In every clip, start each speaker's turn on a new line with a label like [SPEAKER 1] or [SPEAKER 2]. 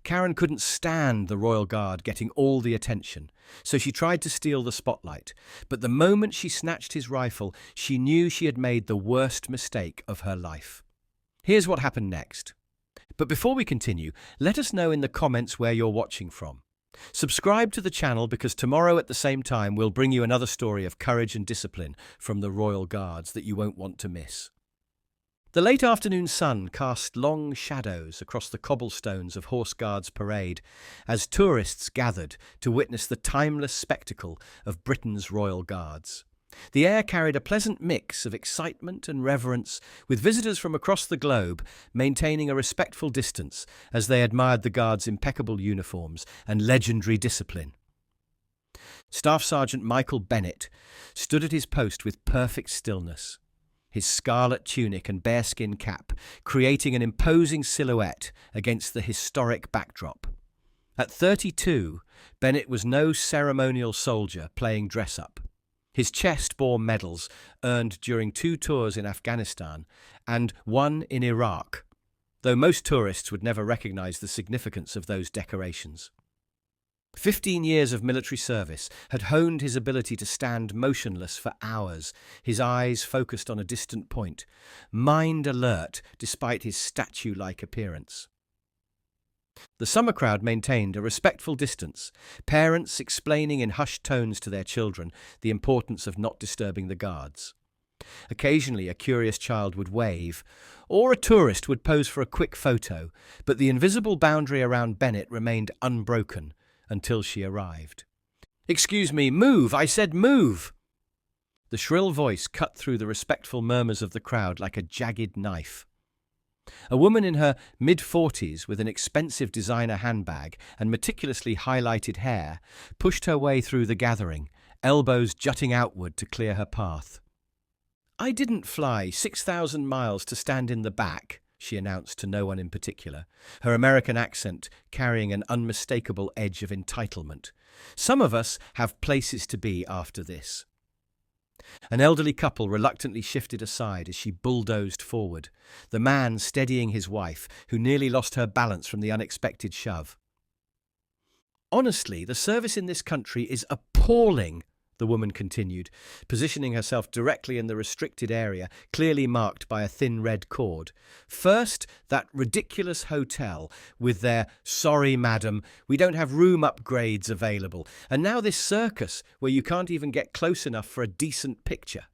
[SPEAKER 1] Karen couldn't stand the royal guard getting all the attention, so she tried to steal the spotlight. But the moment she snatched his rifle, she knew she had made the worst mistake of her life. Here's what happened next. But before we continue, let us know in the comments where you're watching from. Subscribe to the channel because tomorrow at the same time we'll bring you another story of courage and discipline from the royal guards that you won't want to miss. The late afternoon sun cast long shadows across the cobblestones of Horse Guards Parade as tourists gathered to witness the timeless spectacle of Britain's royal guards. The air carried a pleasant mix of excitement and reverence, with visitors from across the globe maintaining a respectful distance as they admired the guards' impeccable uniforms and legendary discipline. Staff Sergeant Michael Bennett stood at his post with perfect stillness, his scarlet tunic and bearskin cap creating an imposing silhouette against the historic backdrop. At 32, Bennett was no ceremonial soldier playing dress-up. His chest bore medals earned during 2 tours in Afghanistan and 1 in Iraq, though most tourists would never recognize the significance of those decorations. 15 years of military service had honed his ability to stand motionless for hours, his eyes focused on a distant point, mind alert despite his statue-like appearance. The summer crowd maintained a respectful distance, parents explaining in hushed tones to their children the importance of not disturbing the guards. Occasionally, a curious child would wave, or a tourist would pose for a quick photo, but the invisible boundary around Bennett remained unbroken until she arrived. "Excuse me, move! I said move!" The shrill voice cut through the respectful murmurs of the crowd like a jagged knife. A woman in her mid-40s with an expensive designer handbag and meticulously highlighted hair pushed her way through the gathering, elbows jutting outward to clear her path. "I didn't fly 6,000 miles to stand in the back," she announced to no one in particular, her American accent carrying an unmistakable edge of entitlement. "Some of us have places to be after this." An elderly couple reluctantly shifted aside as she bulldozed forward, the man steadying his wife, who nearly lost her balance from the unexpected shove. "Honestly, the service in this country is appalling," the woman continued, positioning herself directly in the restricted area, clearly marked by a thin red cord. "First, that ridiculous hotel with their 'sorry, madam, we don't have room upgrades available,' and now this circus where you can't even get close enough for a decent picture."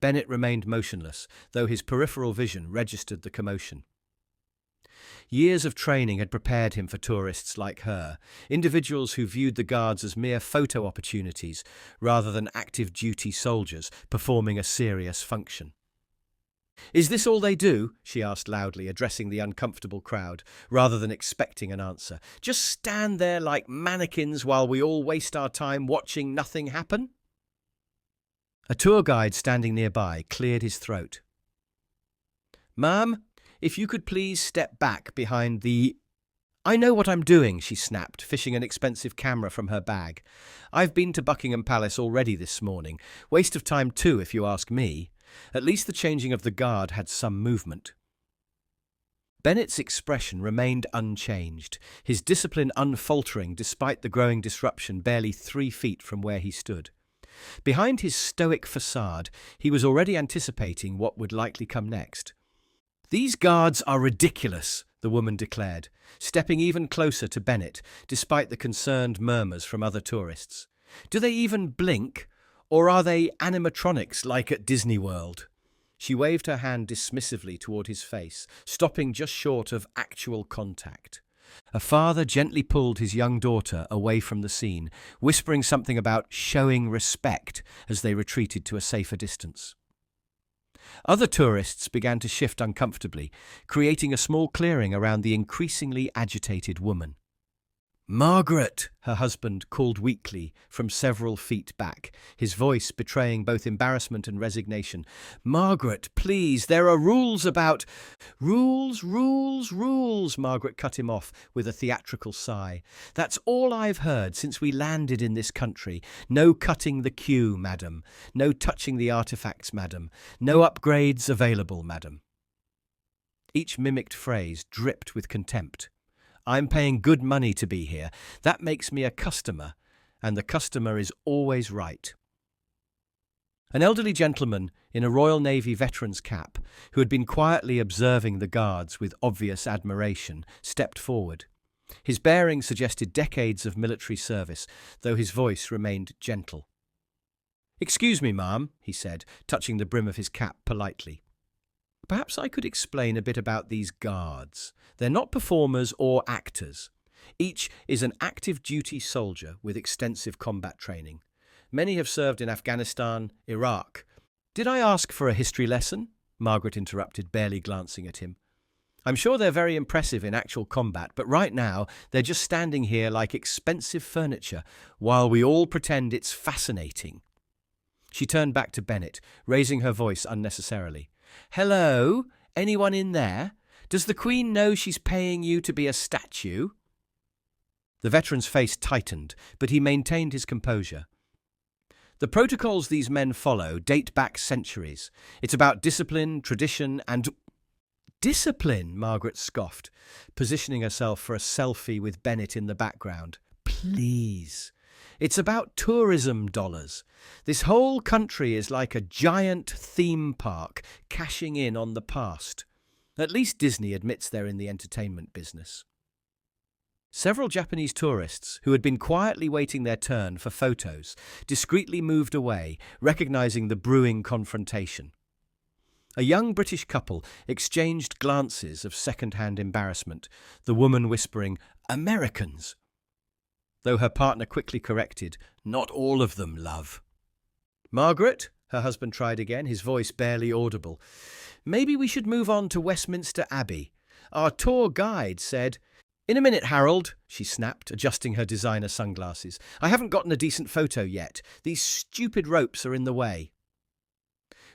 [SPEAKER 1] Bennett remained motionless, though his peripheral vision registered the commotion. Years of training had prepared him for tourists like her, individuals who viewed the guards as mere photo opportunities rather than active duty soldiers performing a serious function. "Is this all they do?" she asked loudly, addressing the uncomfortable crowd, rather than expecting an answer. "Just stand there like mannequins while we all waste our time watching nothing happen?" A tour guide standing nearby cleared his throat. "Ma'am, if you could please step back behind the—" "I know what I'm doing," she snapped, fishing an expensive camera from her bag. "I've been to Buckingham Palace already this morning. Waste of time too, if you ask me. At least the changing of the guard had some movement." Bennett's expression remained unchanged, his discipline unfaltering despite the growing disruption barely 3 feet from where he stood. Behind his stoic facade, he was already anticipating what would likely come next. "These guards are ridiculous," the woman declared, stepping even closer to Bennett, despite the concerned murmurs from other tourists. "Do they even blink? Or are they animatronics like at Disney World?" She waved her hand dismissively toward his face, stopping just short of actual contact. A father gently pulled his young daughter away from the scene, whispering something about showing respect as they retreated to a safer distance. Other tourists began to shift uncomfortably, creating a small clearing around the increasingly agitated woman. "Margaret," her husband called weakly from several feet back, his voice betraying both embarrassment and resignation. "Margaret, please, there are rules about—" "Rules, rules, rules," Margaret cut him off with a theatrical sigh. "That's all I've heard since we landed in this country. No cutting the queue, madam. No touching the artifacts, madam. No upgrades available, madam." Each mimicked phrase dripped with contempt. I'm paying good money to be here. That makes me a customer, and the customer is always right. An elderly gentleman in a Royal Navy veteran's cap, who had been quietly observing the guards with obvious admiration, stepped forward. His bearing suggested decades of military service, though his voice remained gentle. "Excuse me, ma'am," he said, touching the brim of his cap politely. "Perhaps I could explain a bit about these guards. They're not performers or actors. Each is an active duty soldier with extensive combat training. Many have served in Afghanistan, Iraq." "Did I ask for a history lesson?" Margaret interrupted, barely glancing at him. "I'm sure they're very impressive in actual combat, but right now they're just standing here like expensive furniture while we all pretend it's fascinating." She turned back to Bennett, raising her voice unnecessarily. "Hello? Anyone in there? Does the Queen know she's paying you to be a statue?" The veteran's face tightened, but he maintained his composure. "The protocols these men follow date back centuries. It's about discipline, tradition, and—" "Discipline?" Margaret scoffed, positioning herself for a selfie with Bennett in the background. "Please. It's about tourism dollars. This whole country is like a giant theme park cashing in on the past. At least Disney admits they're in the entertainment business." Several Japanese tourists, who had been quietly waiting their turn for photos, discreetly moved away, recognizing the brewing confrontation. A young British couple exchanged glances of second-hand embarrassment, the woman whispering, "Americans," though her partner quickly corrected, "Not all of them, love." "Margaret," her husband tried again, his voice barely audible, "maybe we should move on to Westminster Abbey. Our tour guide said—" "In a minute, Harold," she snapped, adjusting her designer sunglasses. "I haven't gotten a decent photo yet. These stupid ropes are in the way."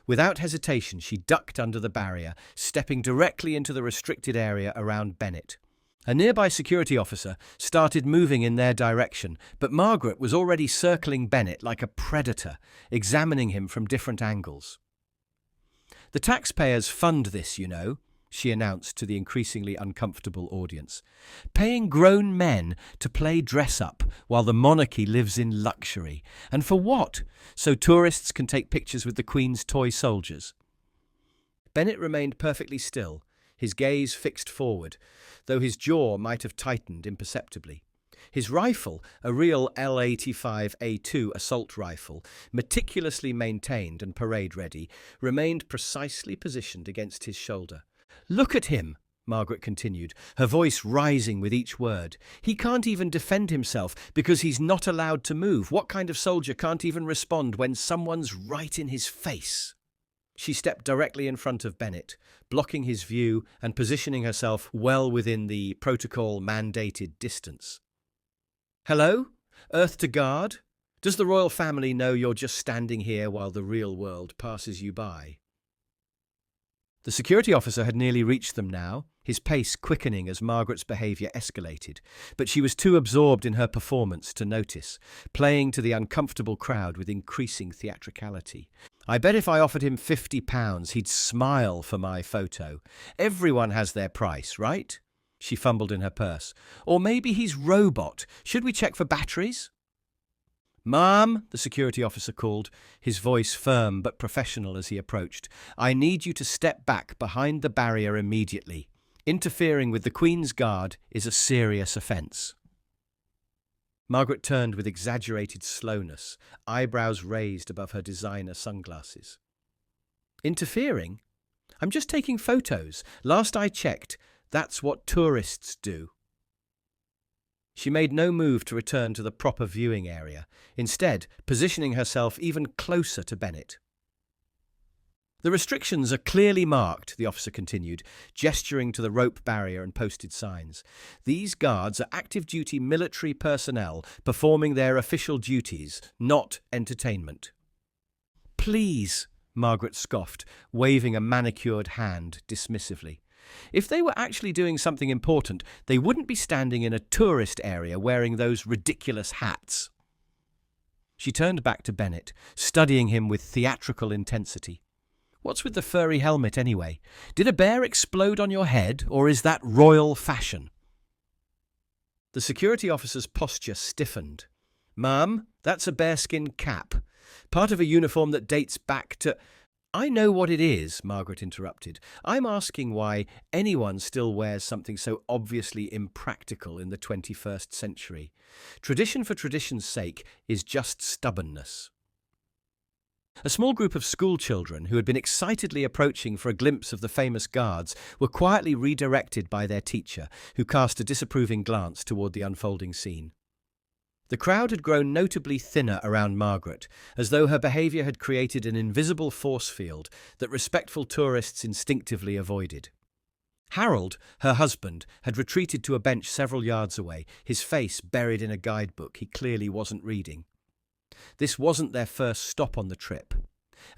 [SPEAKER 1] Without hesitation, she ducked under the barrier, stepping directly into the restricted area around Bennett. A nearby security officer started moving in their direction, but Margaret was already circling Bennett like a predator, examining him from different angles. "The taxpayers fund this, you know," she announced to the increasingly uncomfortable audience. "Paying grown men to play dress-up while the monarchy lives in luxury. And for what? So tourists can take pictures with the Queen's toy soldiers." Bennett remained perfectly still, his gaze fixed forward, though his jaw might have tightened imperceptibly. His rifle, a real L85A2 assault rifle, meticulously maintained and parade-ready, remained precisely positioned against his shoulder. "Look at him," Margaret continued, her voice rising with each word. "He can't even defend himself because he's not allowed to move. What kind of soldier can't even respond when someone's right in his face?" She stepped directly in front of Bennett, blocking his view and positioning herself well within the protocol-mandated distance. "Hello? Earth to Guard? Does the royal family know you're just standing here while the real world passes you by?" The security officer had nearly reached them now, his pace quickening as Margaret's behaviour escalated, but she was too absorbed in her performance to notice, playing to the uncomfortable crowd with increasing theatricality. "I bet if I offered him £50, he'd smile for my photo. Everyone has their price, right?" She fumbled in her purse. "Or maybe he's robot. Should we check for batteries?" "Ma'am," the security officer called, his voice firm but professional as he approached, "I need you to step back behind the barrier immediately. Interfering with the Queen's Guard is a serious offence." Margaret turned with exaggerated slowness, eyebrows raised above her designer sunglasses. "Interfering? I'm just taking photos. Last I checked, that's what tourists do." She made no move to return to the proper viewing area, instead positioning herself even closer to Bennett. "The restrictions are clearly marked," the officer continued, gesturing to the rope barrier and posted signs. "These guards are active-duty military personnel performing their official duties, not entertainment." "Please," Margaret scoffed, waving a manicured hand dismissively. "If they were actually doing something important, they wouldn't be standing in a tourist area wearing those ridiculous hats." She turned back to Bennett, studying him with theatrical intensity. "What's with the furry helmet anyway? Did a bear explode on your head, or is that royal fashion?" The security officer's posture stiffened. "Ma'am, that's a bearskin cap, part of a uniform that dates back to—" "I know what it is," Margaret interrupted. "I'm asking why anyone still wears something so obviously impractical in the 21st century. Tradition for tradition's sake is just stubbornness." A small group of school children who had been excitedly approaching for a glimpse of the famous guards were quietly redirected by their teacher, who cast a disapproving glance toward the unfolding scene. The crowd had grown notably thinner around Margaret, as though her behaviour had created an invisible force field that respectful tourists instinctively avoided. Harold, her husband, had retreated to a bench several yards away, his face buried in a guidebook he clearly wasn't reading. This wasn't their first stop on the trip,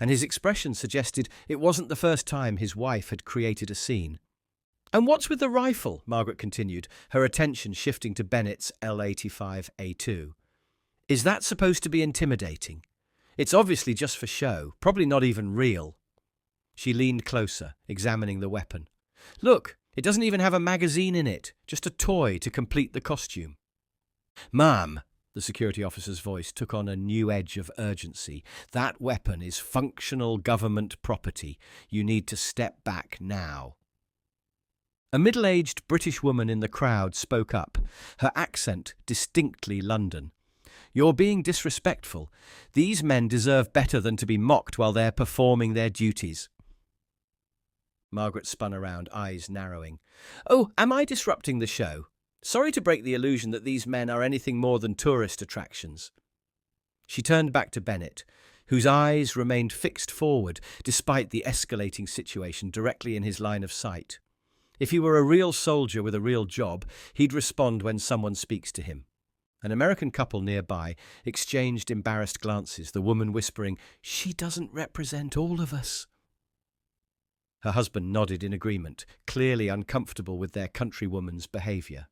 [SPEAKER 1] and his expression suggested it wasn't the first time his wife had created a scene. "And what's with the rifle?" Margaret continued, her attention shifting to Bennett's L85A2. "Is that supposed to be intimidating? It's obviously just for show, probably not even real." She leaned closer, examining the weapon. "Look, it doesn't even have a magazine in it, just a toy to complete the costume." "Ma'am," the security officer's voice took on a new edge of urgency, "that weapon is functional government property. You need to step back now." A middle-aged British woman in the crowd spoke up, her accent distinctly London. "You're being disrespectful. These men deserve better than to be mocked while they're performing their duties." Margaret spun around, eyes narrowing. "Oh, am I disrupting the show? Sorry to break the illusion that these men are anything more than tourist attractions." She turned back to Bennett, whose eyes remained fixed forward despite the escalating situation directly in his line of sight. If he were a real soldier with a real job, he'd respond when someone speaks to him. An American couple nearby exchanged embarrassed glances, the woman whispering, "She doesn't represent all of us." Her husband nodded in agreement, clearly uncomfortable with their countrywoman's behaviour.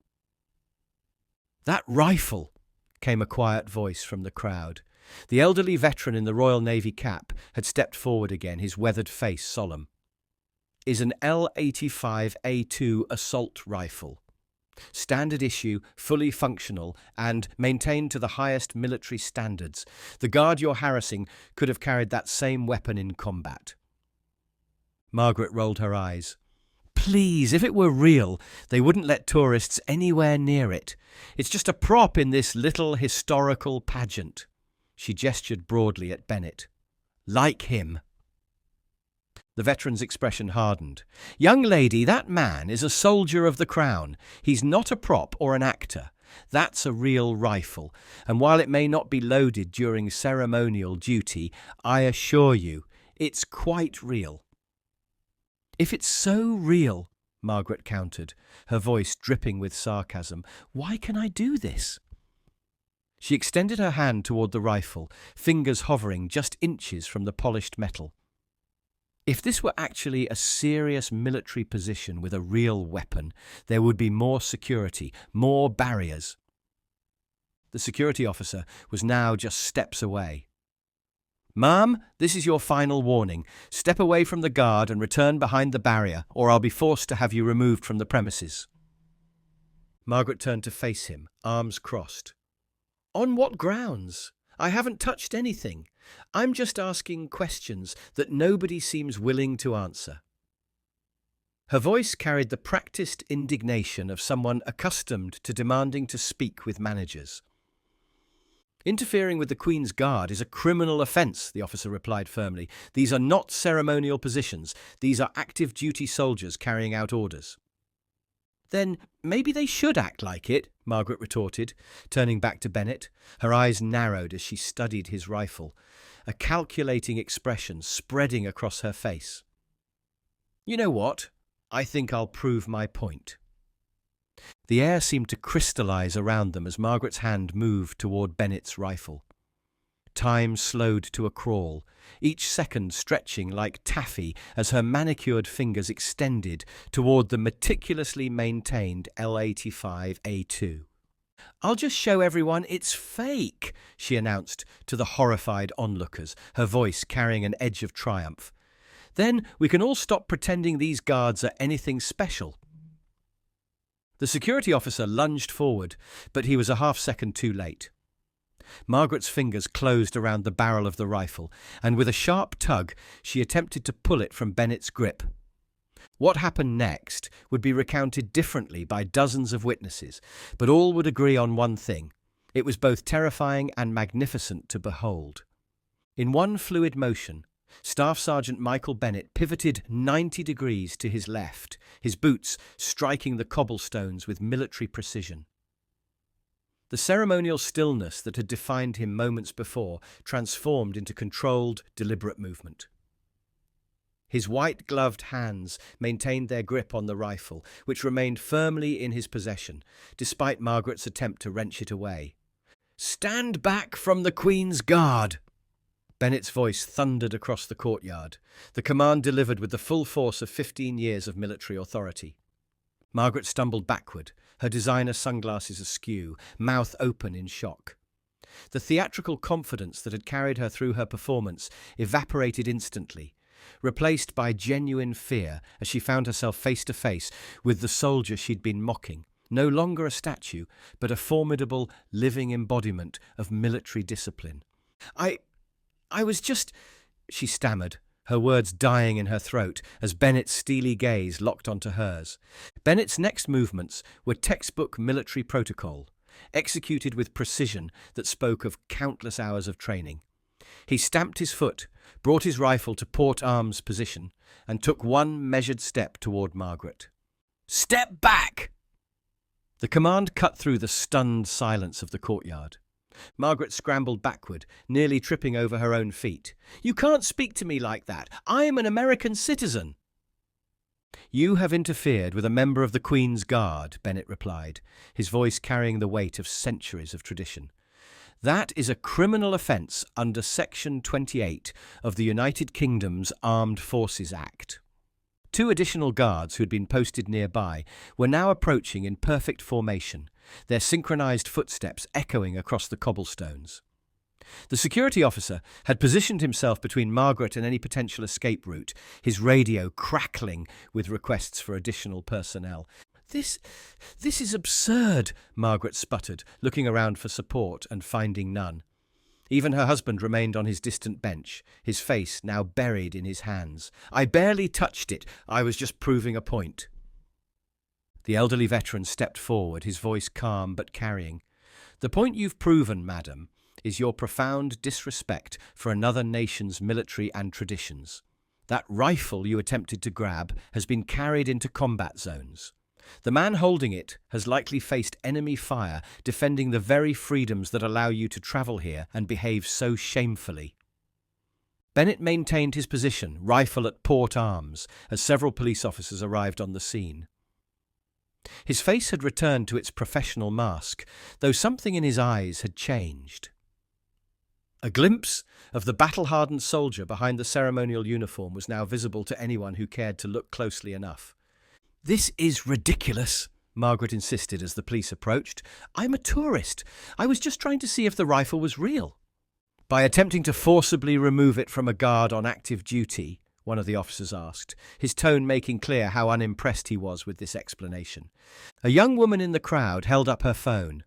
[SPEAKER 1] "That rifle!" came a quiet voice from the crowd. The elderly veteran in the Royal Navy cap had stepped forward again, his weathered face solemn. "Is an L85A2 assault rifle. Standard issue, fully functional, and maintained to the highest military standards. The guard you're harassing could have carried that same weapon in combat." Margaret rolled her eyes. "Please, if it were real, they wouldn't let tourists anywhere near it. It's just a prop in this little historical pageant." She gestured broadly at Bennett. "Like him." The veteran's expression hardened. "Young lady, that man is a soldier of the crown. He's not a prop or an actor. That's a real rifle, and while it may not be loaded during ceremonial duty, I assure you, it's quite real." "If it's so real," Margaret countered, her voice dripping with sarcasm, "why can I do this?" She extended her hand toward the rifle, fingers hovering just inches from the polished metal. If this were actually a serious military position with a real weapon, there would be more security, more barriers. The security officer was now just steps away. "Ma'am, this is your final warning. Step away from the guard and return behind the barrier, or I'll be forced to have you removed from the premises." Margaret turned to face him, arms crossed. "On what grounds? I haven't touched anything. I'm just asking questions that nobody seems willing to answer." Her voice carried the practiced indignation of someone accustomed to demanding to speak with managers. "Interfering with the Queen's Guard is a criminal offence," the officer replied firmly. "These are not ceremonial positions. These are active duty soldiers carrying out orders." "Then maybe they should act like it," Margaret retorted, turning back to Bennett. Her eyes narrowed as she studied his rifle, a calculating expression spreading across her face. "You know what? I think I'll prove my point." The air seemed to crystallize around them as Margaret's hand moved toward Bennett's rifle. Time slowed to a crawl, each second stretching like taffy as her manicured fingers extended toward the meticulously maintained L85A2. "I'll just show everyone it's fake," she announced to the horrified onlookers, her voice carrying an edge of triumph. "Then we can all stop pretending these guards are anything special." The security officer lunged forward, but he was a half-second too late. Margaret's fingers closed around the barrel of the rifle, and with a sharp tug, she attempted to pull it from Bennett's grip. What happened next would be recounted differently by dozens of witnesses, but all would agree on one thing. It was both terrifying and magnificent to behold. In one fluid motion, Staff Sergeant Michael Bennett pivoted 90 degrees to his left, his boots striking the cobblestones with military precision. The ceremonial stillness that had defined him moments before transformed into controlled, deliberate movement. His white-gloved hands maintained their grip on the rifle, which remained firmly in his possession, despite Margaret's attempt to wrench it away. "Stand back from the Queen's Guard!" Bennett's voice thundered across the courtyard, the command delivered with the full force of 15 years of military authority. Margaret stumbled backward, her designer sunglasses askew, mouth open in shock. The theatrical confidence that had carried her through her performance evaporated instantly, replaced by genuine fear as she found herself face to face with the soldier she'd been mocking, no longer a statue, but a formidable, living embodiment of military discipline. I was just... she stammered, her words dying in her throat as Bennett's steely gaze locked onto hers. Bennett's next movements were textbook military protocol, executed with precision that spoke of countless hours of training. He stamped his foot, brought his rifle to port arms position, and took one measured step toward Margaret. "Step back!" The command cut through the stunned silence of the courtyard. Margaret scrambled backward, nearly tripping over her own feet. "You can't speak to me like that. I'm an American citizen." "You have interfered with a member of the Queen's Guard," Bennett replied, his voice carrying the weight of centuries of tradition. "That is a criminal offence under Section 28 of the United Kingdom's Armed Forces Act." Two additional guards who had been posted nearby were now approaching in perfect formation, their synchronized footsteps echoing across the cobblestones. The security officer had positioned himself between Margaret and any potential escape route, his radio crackling with requests for additional personnel. This is absurd," Margaret sputtered, looking around for support and finding none. Even her husband remained on his distant bench, his face now buried in his hands. "I barely touched it. I was just proving a point." The elderly veteran stepped forward, his voice calm but carrying. "The point you've proven, madam, is your profound disrespect for another nation's military and traditions. That rifle you attempted to grab has been carried into combat zones. The man holding it has likely faced enemy fire, defending the very freedoms that allow you to travel here and behave so shamefully." Bennett maintained his position, rifle at port arms, as several police officers arrived on the scene. His face had returned to its professional mask, though something in his eyes had changed. A glimpse of the battle-hardened soldier behind the ceremonial uniform was now visible to anyone who cared to look closely enough. "This is ridiculous," Margaret insisted as the police approached. "I'm a tourist. I was just trying to see if the rifle was real." "By attempting to forcibly remove it from a guard on active duty?" one of the officers asked, his tone making clear how unimpressed he was with this explanation. A young woman in the crowd held up her phone.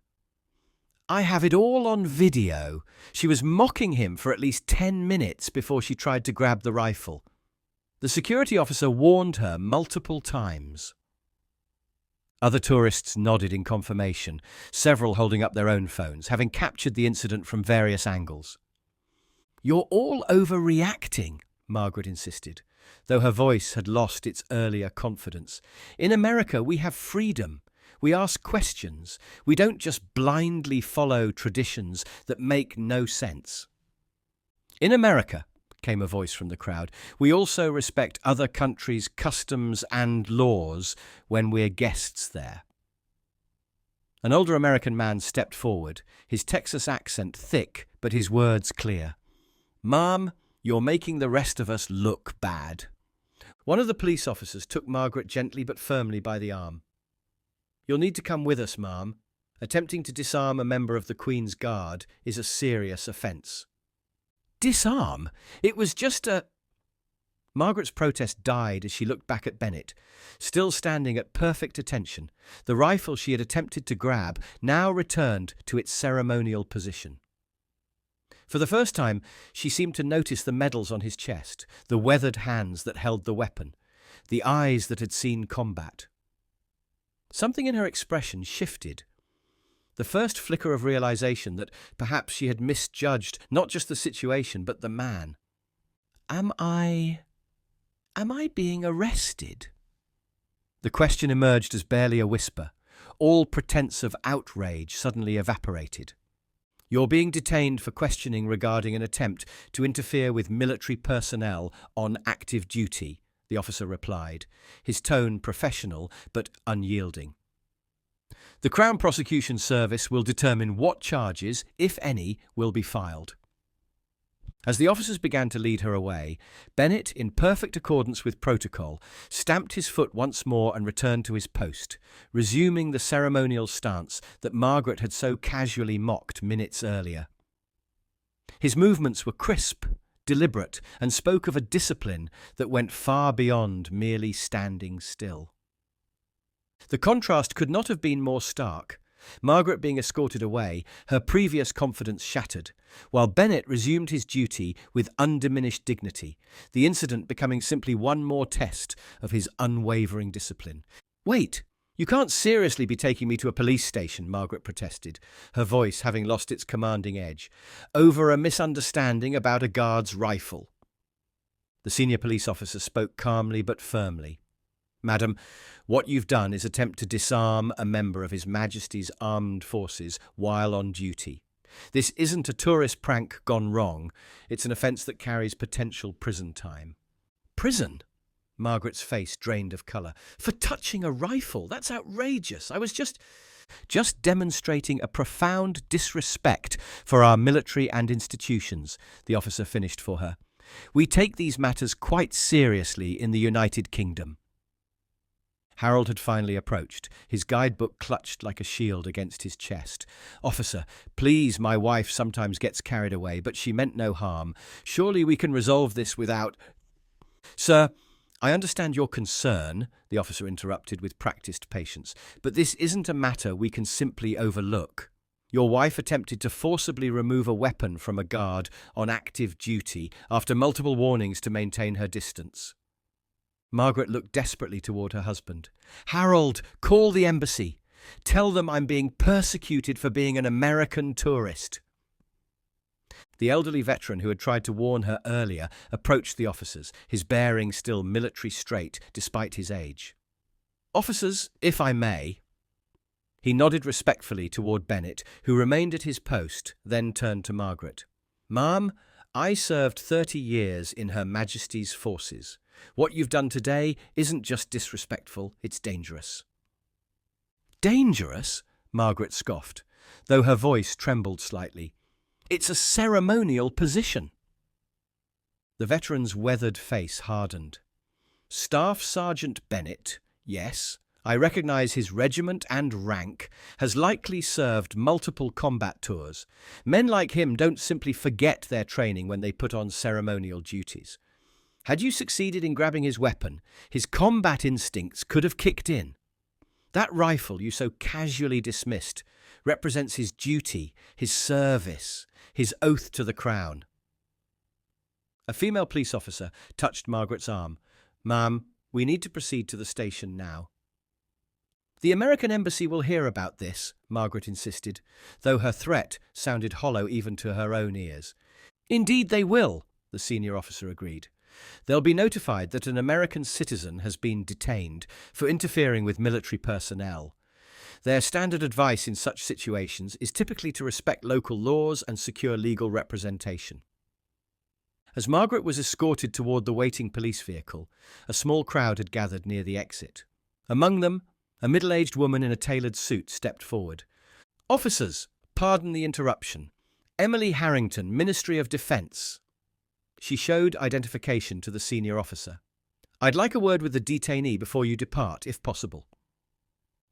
[SPEAKER 1] "I have it all on video. She was mocking him for at least 10 minutes before she tried to grab the rifle. The security officer warned her multiple times." Other tourists nodded in confirmation, several holding up their own phones, having captured the incident from various angles. "You're all overreacting," Margaret insisted, though her voice had lost its earlier confidence. "In America, we have freedom. We ask questions. We don't just blindly follow traditions that make no sense." "In America," came a voice from the crowd, "we also respect other countries' customs and laws when we're guests there." An older American man stepped forward, his Texas accent thick but his words clear. "Ma'am, you're making the rest of us look bad." One of the police officers took Margaret gently but firmly by the arm. "You'll need to come with us, ma'am. Attempting to disarm a member of the Queen's Guard is a serious offence." "Disarm? It was just a..." Margaret's protest died as she looked back at Bennett, still standing at perfect attention. The rifle she had attempted to grab now returned to its ceremonial position. For the first time, she seemed to notice the medals on his chest, the weathered hands that held the weapon, the eyes that had seen combat. Something in her expression shifted. The first flicker of realization that perhaps she had misjudged not just the situation, but the man. Am I being arrested? The question emerged as barely a whisper. All pretense of outrage suddenly evaporated. You're being detained for questioning regarding an attempt to interfere with military personnel on active duty, the officer replied, his tone professional but unyielding. The Crown Prosecution Service will determine what charges, if any, will be filed. As the officers began to lead her away, Bennett, in perfect accordance with protocol, stamped his foot once more and returned to his post, resuming the ceremonial stance that Margaret had so casually mocked minutes earlier. His movements were crisp, deliberate, and spoke of a discipline that went far beyond merely standing still. The contrast could not have been more stark. Margaret being escorted away, her previous confidence shattered, while Bennett resumed his duty with undiminished dignity, the incident becoming simply one more test of his unwavering discipline. "Wait, you can't seriously be taking me to a police station," Margaret protested, her voice having lost its commanding edge, "over a misunderstanding about a guard's rifle." The senior police officer spoke calmly but firmly. "Madam, what you've done is attempt to disarm a member of His Majesty's Armed Forces while on duty. This isn't a tourist prank gone wrong. It's an offence that carries potential prison time." "Prison?" Margaret's face drained of colour. "For touching a rifle? That's outrageous. I was just demonstrating a profound disrespect for our military and institutions," the officer finished for her. "We take these matters quite seriously in the United Kingdom." Harold had finally approached, his guidebook clutched like a shield against his chest. "Officer, please, my wife sometimes gets carried away, but she meant no harm. Surely we can resolve this without—" "Sir, I understand your concern," the officer interrupted with practiced patience, "but this isn't a matter we can simply overlook. Your wife attempted to forcibly remove a weapon from a guard on active duty after multiple warnings to maintain her distance." Margaret looked desperately toward her husband. "Harold, call the embassy. Tell them I'm being persecuted for being an American tourist." The elderly veteran who had tried to warn her earlier approached the officers, his bearing still military straight despite his age. "Officers, if I may." He nodded respectfully toward Bennett, who remained at his post, then turned to Margaret. "Ma'am, I served 30 years in Her Majesty's forces. What you've done today isn't just disrespectful, it's dangerous." "Dangerous?" Margaret scoffed, though her voice trembled slightly. "It's a ceremonial position." The veteran's weathered face hardened. "Staff Sergeant Bennett, yes, I recognise his regiment and rank, has likely served multiple combat tours. Men like him don't simply forget their training when they put on ceremonial duties. Had you succeeded in grabbing his weapon, his combat instincts could have kicked in. That rifle you so casually dismissed represents his duty, his service, his oath to the Crown." A female police officer touched Margaret's arm. "Ma'am, we need to proceed to the station now." "The American embassy will hear about this," Margaret insisted, though her threat sounded hollow even to her own ears. "Indeed they will," the senior officer agreed. "They'll be notified that an American citizen has been detained for interfering with military personnel. Their standard advice in such situations is typically to respect local laws and secure legal representation." As Margaret was escorted toward the waiting police vehicle, a small crowd had gathered near the exit. Among them, a middle-aged woman in a tailored suit stepped forward. "Officers, pardon the interruption. Emily Harrington, Ministry of Defence." She showed identification to the senior officer. "I'd like a word with the detainee before you depart, if possible."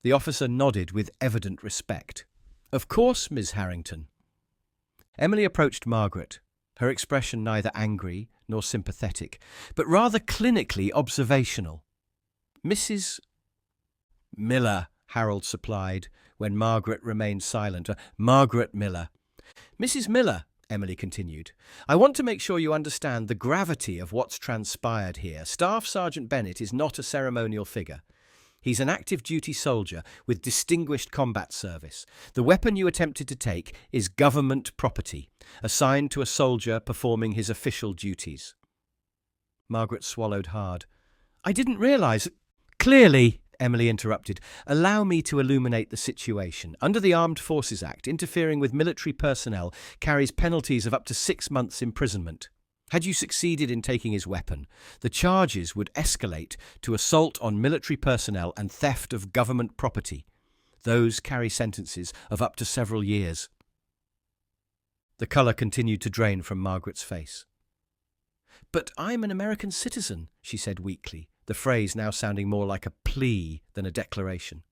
[SPEAKER 1] The officer nodded with evident respect. "Of course, Ms. Harrington." Emily approached Margaret, her expression neither angry nor sympathetic, but rather clinically observational. "Mrs. Miller," Harold supplied, when Margaret remained silent. "Margaret Miller." "Mrs. Miller," Emily continued, "I want to make sure you understand the gravity of what's transpired here. Staff Sergeant Bennett is not a ceremonial figure. He's an active duty soldier with distinguished combat service. The weapon you attempted to take is government property, assigned to a soldier performing his official duties." Margaret swallowed hard. "I didn't realise—" "Clearly," Emily interrupted, "allow me to illuminate the situation. Under the Armed Forces Act, interfering with military personnel carries penalties of up to 6 months' imprisonment. Had you succeeded in taking his weapon, the charges would escalate to assault on military personnel and theft of government property. Those carry sentences of up to several years." The colour continued to drain from Margaret's face. "But I'm an American citizen," she said weakly, the phrase now sounding more like a plea than a declaration.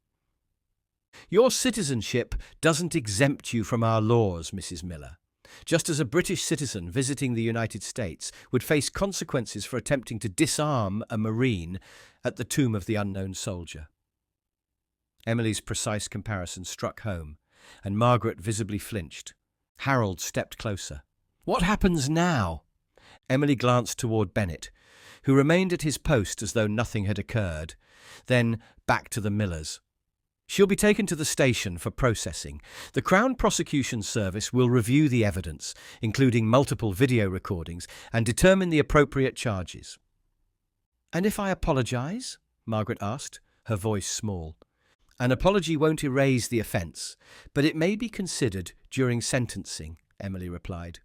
[SPEAKER 1] "Your citizenship doesn't exempt you from our laws, Mrs. Miller. Just as a British citizen visiting the United States would face consequences for attempting to disarm a Marine at the tomb of the unknown soldier." Emily's precise comparison struck home, and Margaret visibly flinched. Harold stepped closer. "What happens now?" Emily glanced toward Bennett, who remained at his post as though nothing had occurred, then back to the Millers. "She'll be taken to the station for processing. The Crown Prosecution Service will review the evidence, including multiple video recordings, and determine the appropriate charges." "And if I apologise?" Margaret asked, her voice small. "An apology won't erase the offence, but it may be considered during sentencing," Emily replied.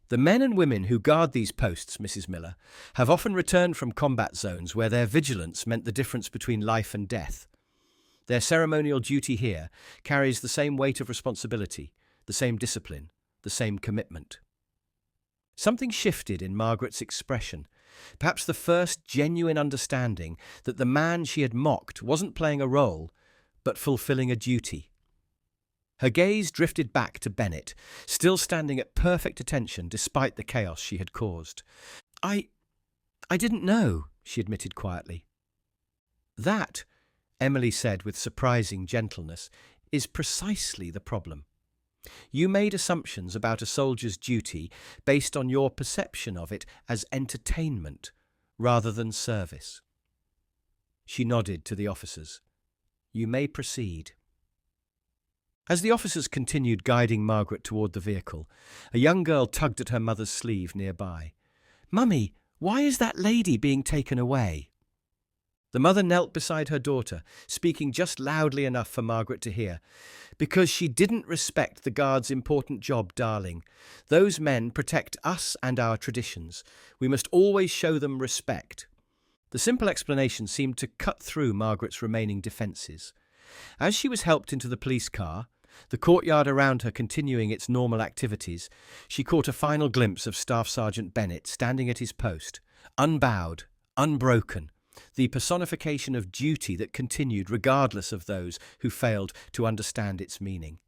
[SPEAKER 1] "The men and women who guard these posts, Mrs. Miller, have often returned from combat zones where their vigilance meant the difference between life and death. Their ceremonial duty here carries the same weight of responsibility, the same discipline, the same commitment." Something shifted in Margaret's expression, perhaps the first genuine understanding that the man she had mocked wasn't playing a role, but fulfilling a duty. Her gaze drifted back to Bennett, still standing at perfect attention despite the chaos she had caused. I didn't know," she admitted quietly. "That," Emily said with surprising gentleness, "is precisely the problem. You made assumptions about a soldier's duty based on your perception of it as entertainment rather than service." She nodded to the officers. "You may proceed." As the officers continued guiding Margaret toward the vehicle, a young girl tugged at her mother's sleeve nearby. "Mummy, why is that lady being taken away?" The mother knelt beside her daughter, speaking just loudly enough for Margaret to hear. "Because she didn't respect the guard's important job, darling. Those men protect us and our traditions. We must always show them respect." The simple explanation seemed to cut through Margaret's remaining defences. As she was helped into the police car, the courtyard around her continuing its normal activities, she caught a final glimpse of Staff Sergeant Bennett standing at his post, unbowed, unbroken, the personification of duty that continued regardless of those who failed to understand its meaning.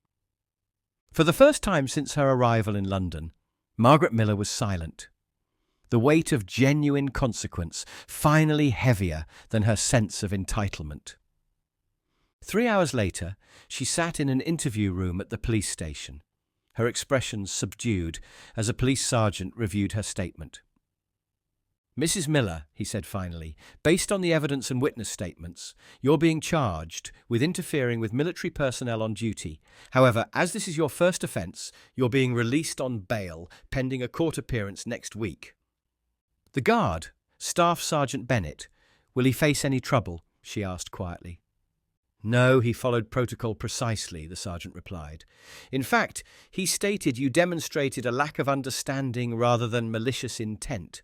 [SPEAKER 1] For the first time since her arrival in London, Margaret Miller was silent, the weight of genuine consequence finally heavier than her sense of entitlement. 3 hours later, she sat in an interview room at the police station, her expressions subdued as a police sergeant reviewed her statement. "Mrs. Miller," he said finally, "based on the evidence and witness statements, you're being charged with interfering with military personnel on duty. However, as this is your first offence, you're being released on bail pending a court appearance next week." "The guard, Staff Sergeant Bennett, will he face any trouble?" she asked quietly. "No, he followed protocol precisely," the sergeant replied. "In fact, he stated you demonstrated a lack of understanding rather than malicious intent.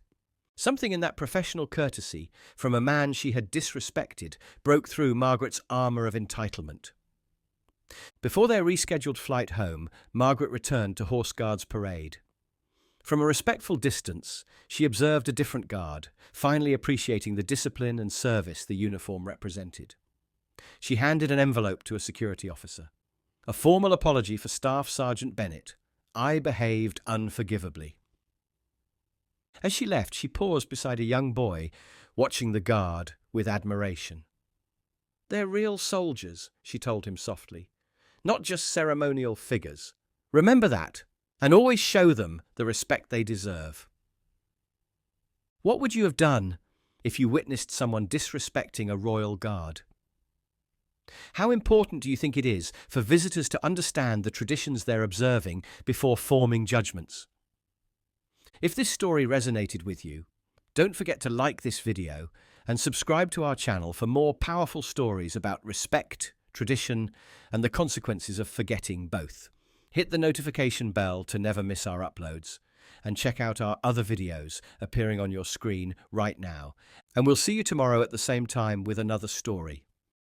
[SPEAKER 1] Something in that professional courtesy from a man she had disrespected broke through Margaret's armour of entitlement." Before their rescheduled flight home, Margaret returned to Horse Guards Parade. From a respectful distance, she observed a different guard, finally appreciating the discipline and service the uniform represented. She handed an envelope to a security officer. "A formal apology for Staff Sergeant Bennett. I behaved unforgivably." As she left, she paused beside a young boy, watching the guard with admiration. "They're real soldiers," she told him softly, "not just ceremonial figures. Remember that, and always show them the respect they deserve." What would you have done if you witnessed someone disrespecting a royal guard? How important do you think it is for visitors to understand the traditions they're observing before forming judgments? If this story resonated with you, don't forget to like this video and subscribe to our channel for more powerful stories about respect, tradition, and the consequences of forgetting both. Hit the notification bell to never miss our uploads, and check out our other videos appearing on your screen right now. And we'll see you tomorrow at the same time with another story.